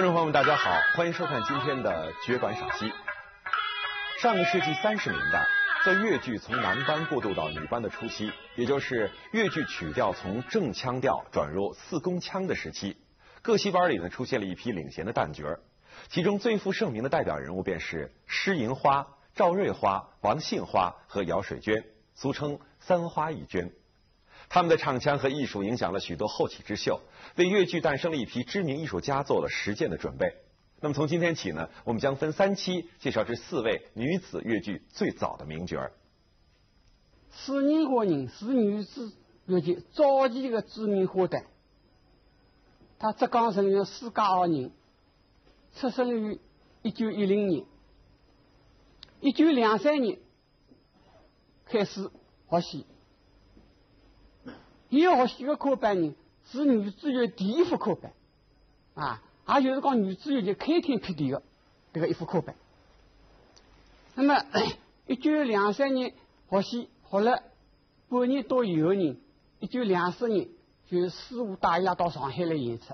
观众朋友们，大家好，欢迎收看今天的绝版赏析。上个世纪30年代，在粤剧从男班过渡到女班的初期，也就是粤剧曲调从正腔调转入四宫腔的时期，各戏班里呢出现了一批领衔的旦角，其中最负盛名的代表人物便是施银花、赵瑞花、王杏花和姚水娟，俗称三花一娟。他们的唱腔和艺术影响了许多后起之秀，为粤剧诞生了一批知名艺术家做了实践的准备。那么从今天起呢，我们将分3期介绍这4位女子粤剧最早的名角。施银花人是女子粤剧早期的知名花旦，她浙江省的施家坳人，出生于1910年。1923年开始学戏。伊学戏的科班呢，是女子乐第一副科班，也就是讲女子乐就开天辟地的这个一副科班。那么1923年学戏学了半年多以后呢，1924年就师傅带伊拉到上海来演出。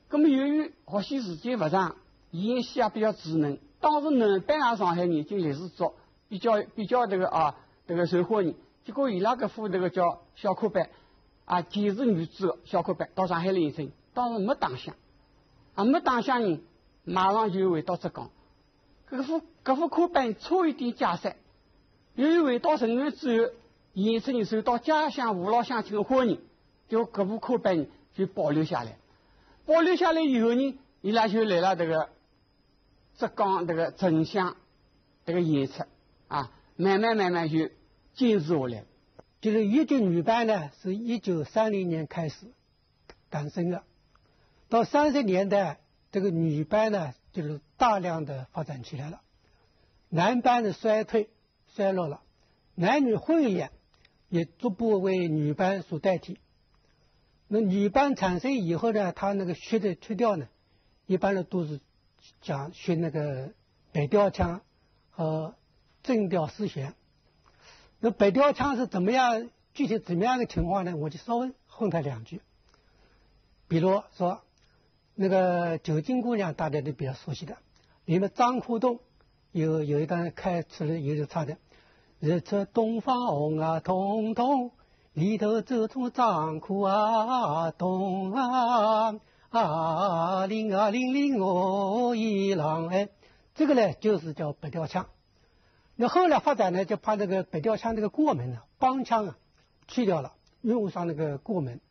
那么由于学习时间不长，演戏也比较稚嫩，当时男班上海人就历史早，比较这个受欢迎。结果伊拉搿副这个叫小科班既是女子的小科班到上海来演出，当时没当响，没当响人马上就回到浙江。搿副科班差一点解散，由于回到成员之后，演出人受到家乡父老乡亲的欢迎，就搿副科班就保留下来。保留下来以后呢，伊拉就来了这个浙江这个镇乡这个演出慢慢就坚持下来。就是粤剧女班呢，是1930年开始诞生的。到30年代，这个女班呢，就是大量的发展起来了。男班的衰落了，男女混演也逐步为女班所代替。那女班产生以后呢，她那个学的曲调呢，一般的都是学那个北调腔和正调四弦。那北调腔是具体怎么样的情况呢？我就稍微混他2句。比如说那个《九金姑娘》，大家都比较熟悉的，里面张窟洞有一段开出来有唱的日出东方红彤彤，里头走出张窟洞铃我一郎这个呢就是叫北调腔。那后来发展呢，就把这个北调腔这个过门帮腔去掉了，用上那个过门，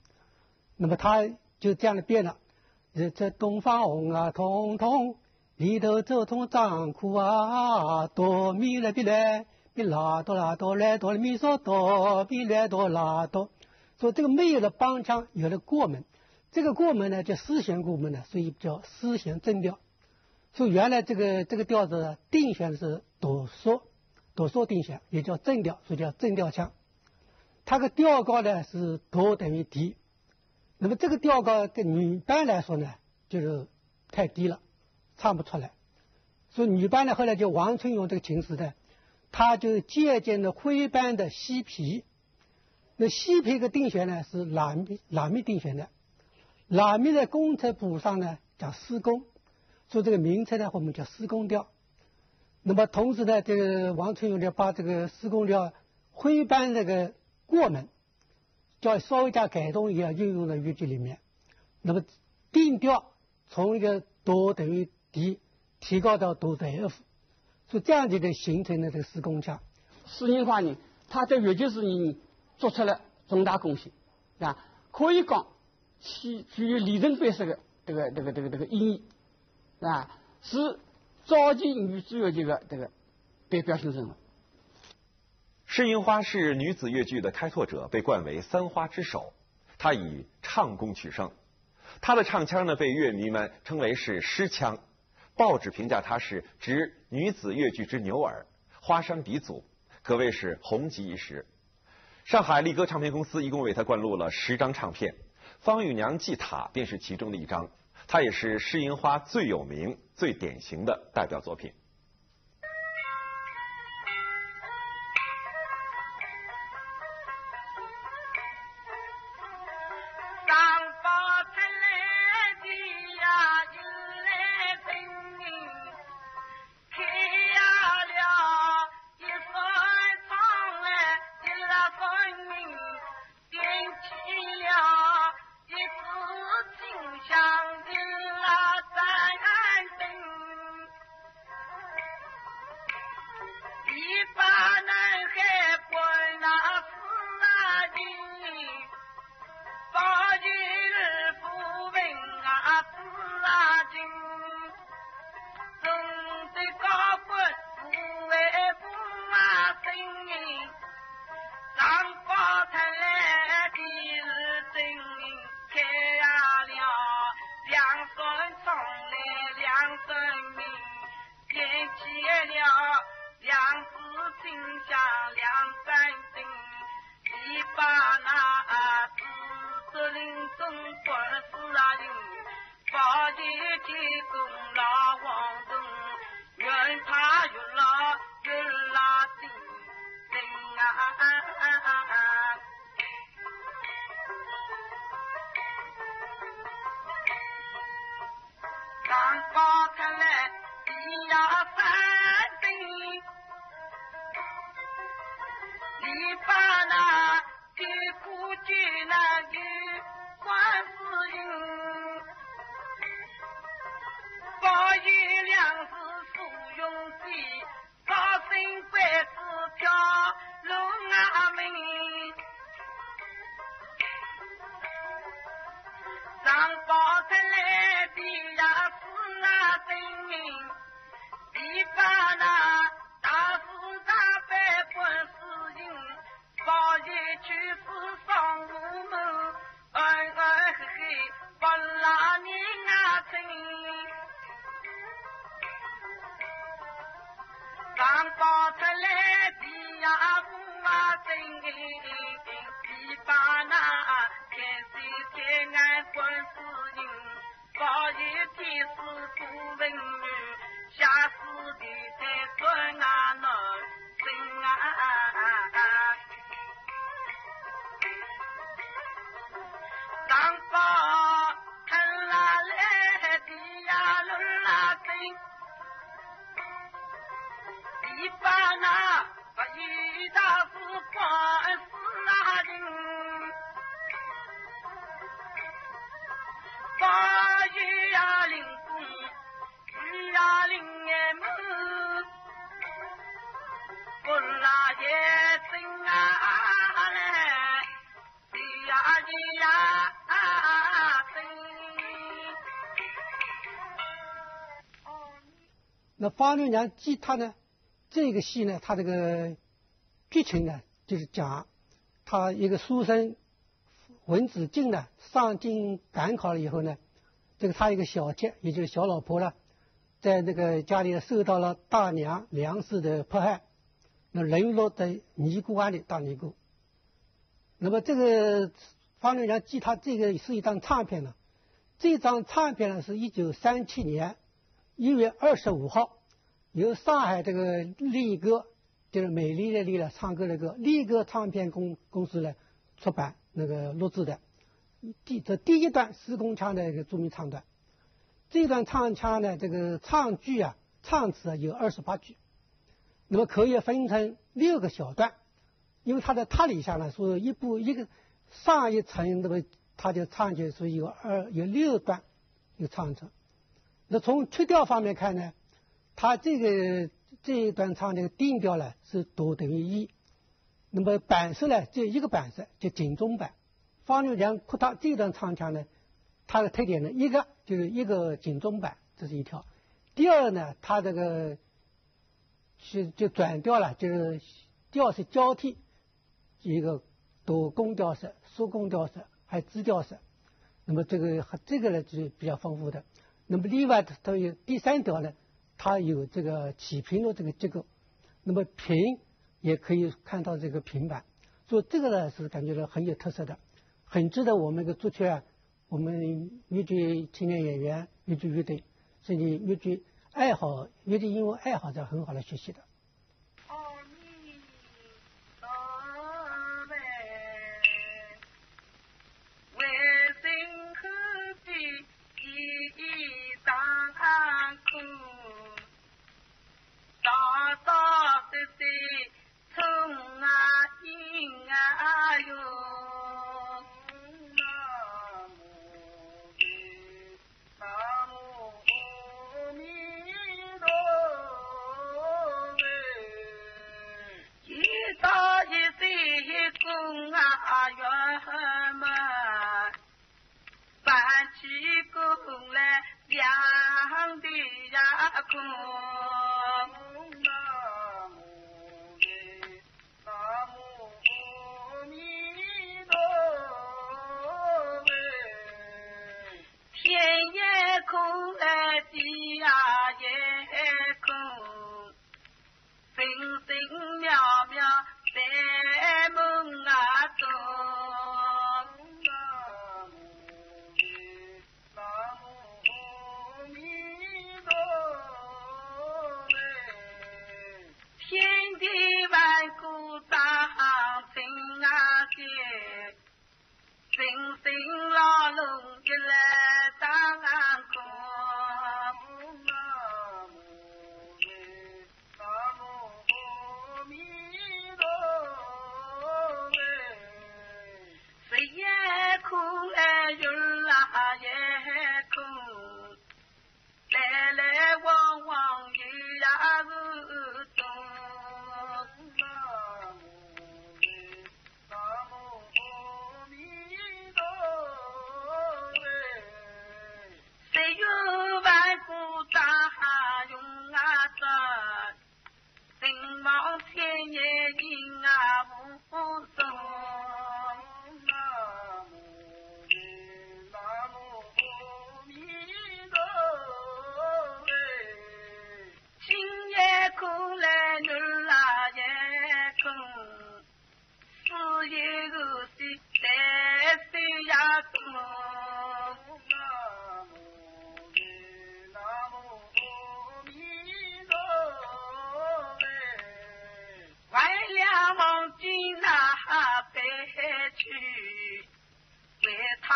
那么它就这样的变了。日出东方红彤彤，里头走通张窟哆咪来比来咪拉哆拉哆来哆咪嗦哆咪来哆拉哆。所以这个没有了帮腔，有了过门，这个过门呢叫四弦过门所以叫四弦正调。所以原来这个调子定弦是哆嗦定弦，也叫正调，所以叫正调腔。它的调高呢是哆等于低，那么这个调高跟女班来说呢就是太低了，唱不出来。所以女班呢后来就王春勇这个琴师呢，他就借鉴了徽班的西皮。那西皮的定弦呢是拉咪定弦的，拉咪在工程谱上呢叫四宫，所以这个名称呢我们叫四宫调。那么同时呢，这个王春勇呢把这个四宫调徽班这个过门叫稍微加改动，也要运用到粤剧里面。那么定调从一个哆等于低提高到哆等于 F， 所以这样子的形成了这个四宫腔。施银花人他在粤剧事业做出了重大贡献可以讲具有里程碑式的这个意义是早期女子乐剧的这个代表性人物。施银花是女子粤剧的开拓者，被冠为三花之首。她以唱功取胜，她的唱腔呢被乐迷们称为是狮腔。报纸评价她是执女子粤剧之牛耳，花山鼻祖，可谓是红极一时。上海力歌唱片公司一共为她灌录了10张唱片，《方玉娘祭塔》便是其中的一张。它也是施银花最有名、最典型的代表作品。当发出来的呀报出来的呀母啊真一把那天水天安观世音，早一天是不文女，下世的在尊啊能真啊。上报看啦来的呀轮啦真，一把那一大是官司啊人，八月呀领工，雨呀领也门，不拉也真啊来，的呀的呀。那花六娘记他呢，这个戏呢，他这个剧情呢，就是讲他一个书生文子敬呢上京赶考了以后呢，这个他一个小妾，也就是小老婆了，在那个家里受到了大娘梁氏的迫害，那沦落在尼姑庵里当尼姑。那么这个花六娘记他这个是一张唱片呢，这张唱片呢是1937年1月25号，由上海这个丽歌，就是美丽的丽了，唱歌的歌，丽歌唱片公司呢出版那个录制的。这第一段施公腔的一个著名唱段，这段唱腔呢，这个唱句啊、唱词啊有28句，那么可以分成6个小段，因为它的塔里下呢说一个上一层，那么他就唱就说有6段有唱成。那从曲调方面看呢，他这一段唱这个定调呢是哆等于1，那么板式呢只有一个板式，就警钟板。方六娘扩大这段唱腔呢，它的特点呢，一个就是一个警钟板，这是一条；第二呢，它这个就转调了，就是调式交替，一个哆宫调式、嗦宫调式，还有支调式。那么这个呢就是比较丰富的。那么另外它有第3条呢，它有这个起平的这个结构，那么平也可以看到这个平板，所以这个呢是感觉到很有特色的，很值得我们的朱雀啊，我们豫剧青年演员、豫剧乐队，甚至豫剧音乐爱好者很好的学习的。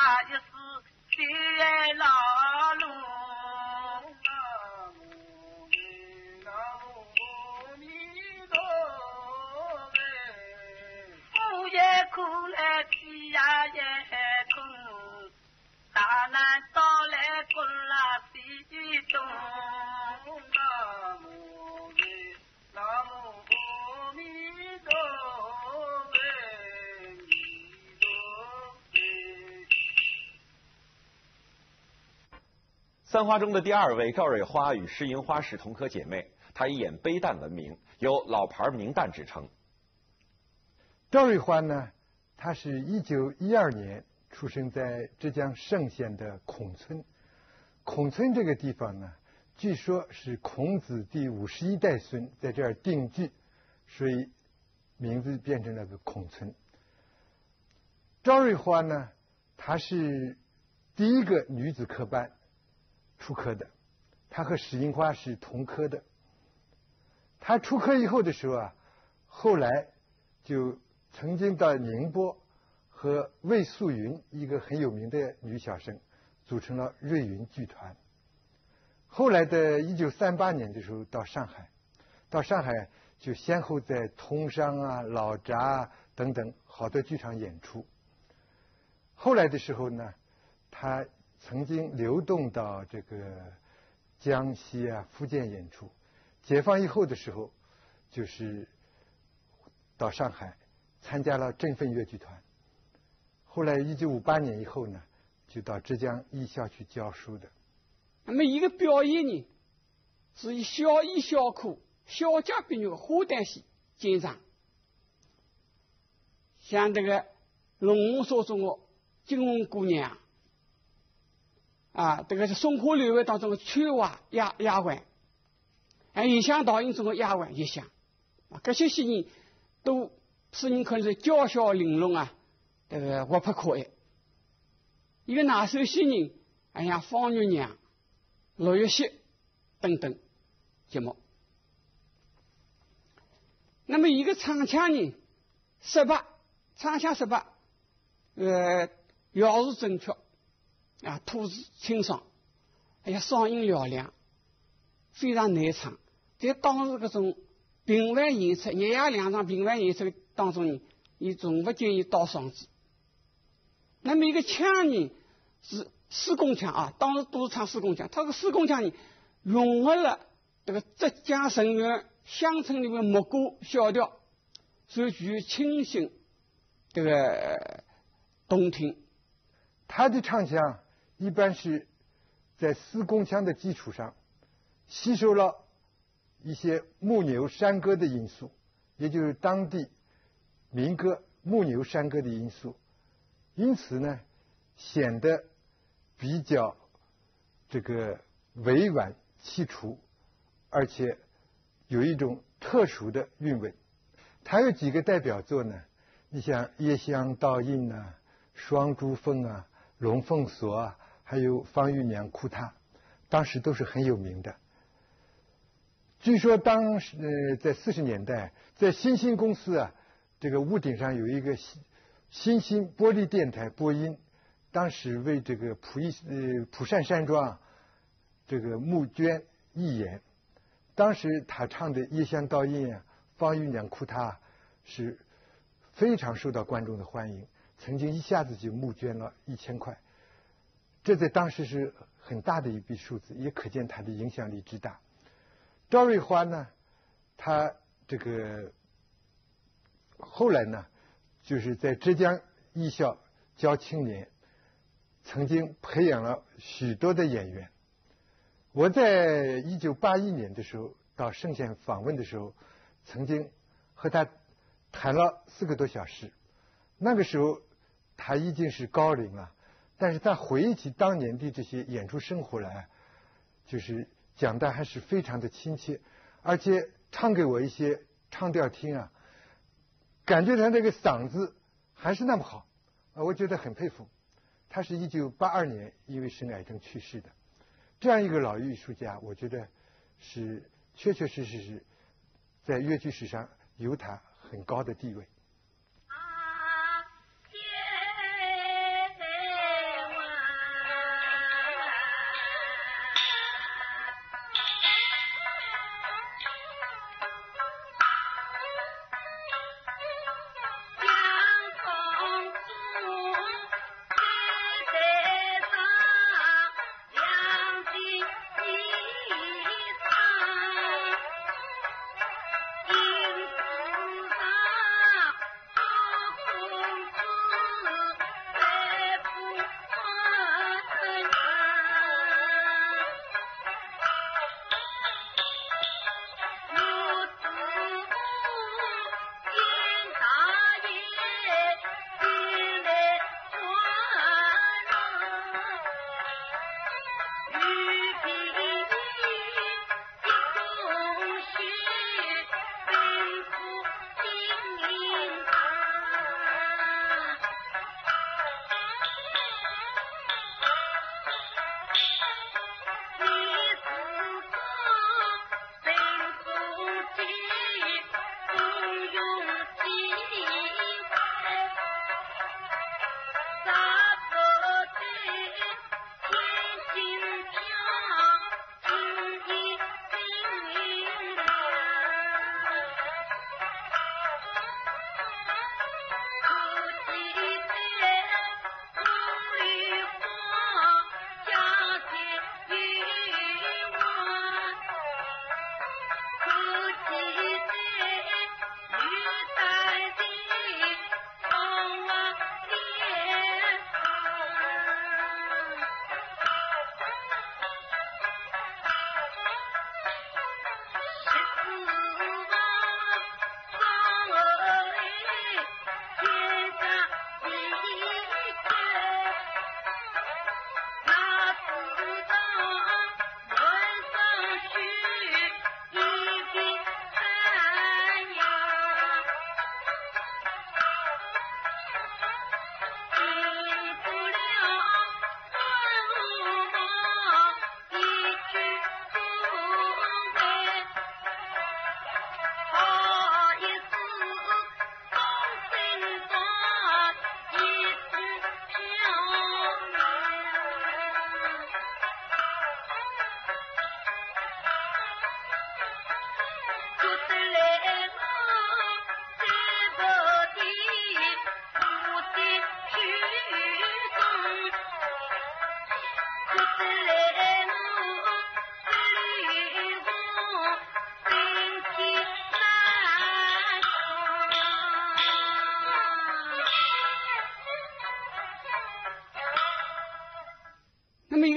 一世最劳碌。苦也苦来天呀也痛，大难到来滚啦西东。南无阿弥陀佛，弥陀佛。三花中的第二位赵瑞花与施银花是同科姐妹，她以演悲旦闻名，有老牌名旦之称。赵瑞花呢，她是1912年出生在浙江嵊县的孔村。孔村这个地方呢，据说是孔子第51代孙在这儿定居，所以名字变成了个孔村。赵瑞花呢，她是第一个女子科班出科的，她和史银花是同科的。她出科以后的时候啊，后来就曾经到宁波和魏素云一个很有名的女小生组成了瑞云剧团。后来的1938年的时候到上海就先后在通商啊、老闸啊等等好多剧场演出。后来的时候呢，他曾经流动到这个江西啊、福建演出。解放以后的时候，就是到上海参加了振奋粤剧团。后来1958年以后呢，就到浙江艺校去教书的。那么一个表演呢，是以小艺小科、小家碧玉的花旦戏见长，像这个龙王所中的金凤姑娘啊，这个是松花流水当中的翠花丫鬟，影像导演中的丫鬟也像啊，这些戏呢都使人看是娇小玲珑啊，这个活泼可爱。一个拿手戏呢，像方玉娘、陆玉溪等等节目。那么一个唱腔呢，18唱腔18，咬字正确啊，吐字清爽，嗓音嘹亮，非常难唱。在当时这种频繁演出、日夜2场频繁演出当中呢，你从不建议倒嗓子。那么一个腔呢是四宫腔啊，当时都是唱四宫腔。它这个四宫腔呢，融合了这个浙江省院乡村里面牧歌小调，所以具有清新这个动听。他的唱腔一般是在四宫腔的基础上吸收了一些牧牛山歌的因素，也就是当地民歌牧牛山歌的因素，因此呢显得比较这个委婉凄楚，而且有一种特殊的韵味。他有几个代表作呢，你像《夜香倒映》啊、《双珠凤》啊、《龙凤锁》啊，还有《方玉娘哭榻》，当时都是很有名的。据说当时在40年代，在新兴公司啊，这个屋顶上有一个新兴玻璃电台播音，当时为这个蒲扇山庄这个募捐义演，当时他唱的《夜香倒映》啊、《方玉娘哭榻》是非常受到观众的欢迎，曾经一下子就募捐了1000块，这在当时是很大的一笔数字，也可见他的影响力之大。赵瑞花呢，他这个后来呢，就是在浙江艺校教青年，曾经培养了许多的演员。我在1981年的时候到嵊县访问的时候，曾经和他谈了4个多小时。那个时候他已经是高龄了，但是他回忆起当年的这些演出生活来，就是讲的还是非常的亲切，而且唱给我一些唱调听啊，感觉他那个嗓子还是那么好，我觉得很佩服。他是1982年因为生癌症去世的，这样一个老艺术家，我觉得是确确实实是在粤剧史上有他很高的地位。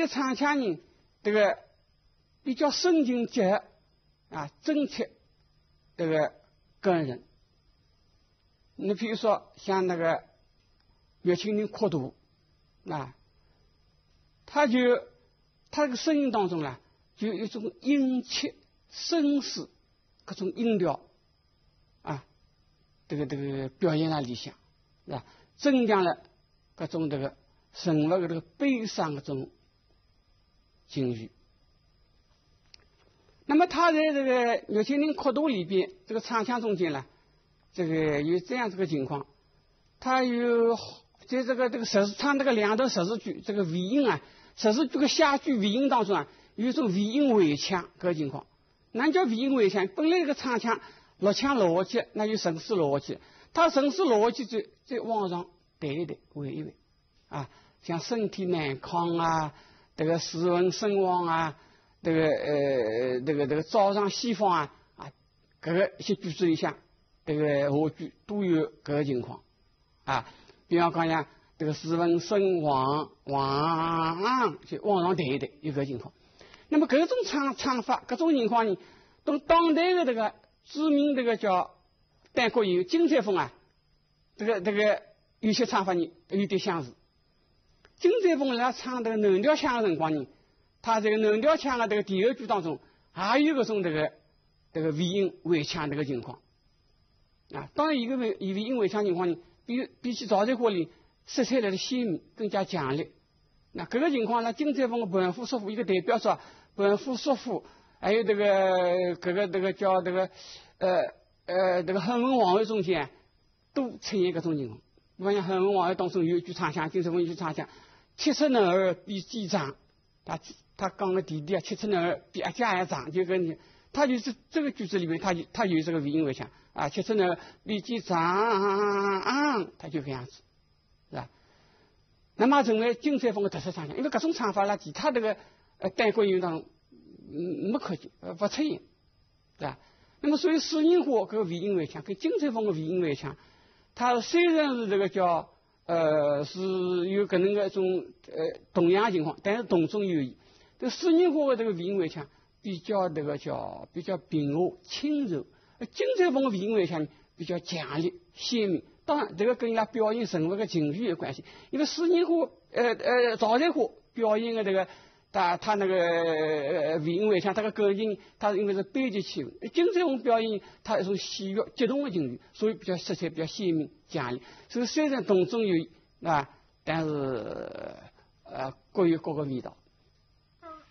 个唱腔呢，这个比较深情结合啊，真切这个个人。你比如说像那个乐清人阔图啊，他这个声音当中呢，就有一种殷切、绅士各种音调啊，这个表现在里向，是吧？增强了各种这个人物的这个悲伤的这种情绪。那么他在这个乐清人阔图里边，这个唱腔中间呢，这个有这样这个情况，他有在这个唱这个两段十字句，这个尾音啊，十字句的下句尾音当中啊，有一种尾音尾腔这个情况。哪叫尾音尾腔？本来这个唱腔六腔逻辑，那有城市逻辑，他城市逻辑就往上抬一抬，回一回啊，像身体难抗啊，这个斯文身亡啊，这个早上西方啊，这个一些句子里向，这个后句都有这个情况啊。比方讲像这个斯文身亡就往上抬一抬，有这个情况。那么各种唱法，各种情况呢，跟当代的这个知名这个叫单国有金载峰啊，这个有些唱法呢有点相似。金载峰来唱这个南调腔的辰光呢，他这个南调腔的这个第二句当中，还有这种这个尾音尾腔这个情况啊。当然一个尾音尾腔情况呢，比起赵才华里色彩来的鲜明，更加强烈。那这个情况呢，金载峰的盘虎说虎一个代表作，盘虎说虎，还有这个叫这个汉文皇后中间都出现这种情况。比方像汉文皇后当中有一句唱腔，金载峰一句唱腔，七尺男儿比鸡长，他讲的弟弟啊，七尺男儿比阿姐还长，就跟他就是这个句子里面，他有这个尾音尾腔啊，七尺男儿比鸡长，他就这样子，是吧？那么成为金载峰的特色唱腔，因为各种唱法呢，其他这个单国音乐当中没可见，不出现，是吧？那么所以史宁华这个尾音尾腔跟金载峰的尾音尾腔，它虽然是这个叫是有可能的一种同样情况，但是同中有异。这史宁华的这个尾音尾腔比较这个叫比较平和轻柔，金载峰的尾音尾腔比较强烈鲜明。当然，这个跟伊拉表现人物的情绪有关系。因为史宁华赵才华表现的这个他那个尾音尾腔，他的个性，他因为是悲剧气氛。金载峰表现他一种喜悦激动的情绪，所以比较色彩比较鲜明强烈。所以虽然同中有异啊，但是各有各个味道。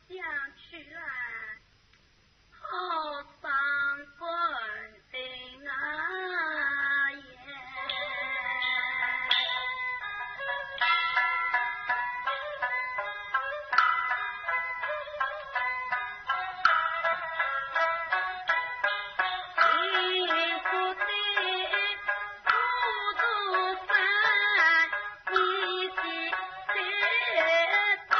想去来，好伤quân tình啊耶！一副的孤独山，一起的东。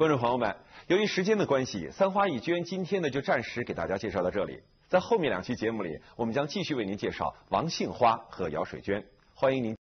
观众朋友们，由于时间的关系，三花一娟今天呢就暂时给大家介绍到这里。在后面2期节目里，我们将继续为您介绍王杏花和姚水娟。欢迎您。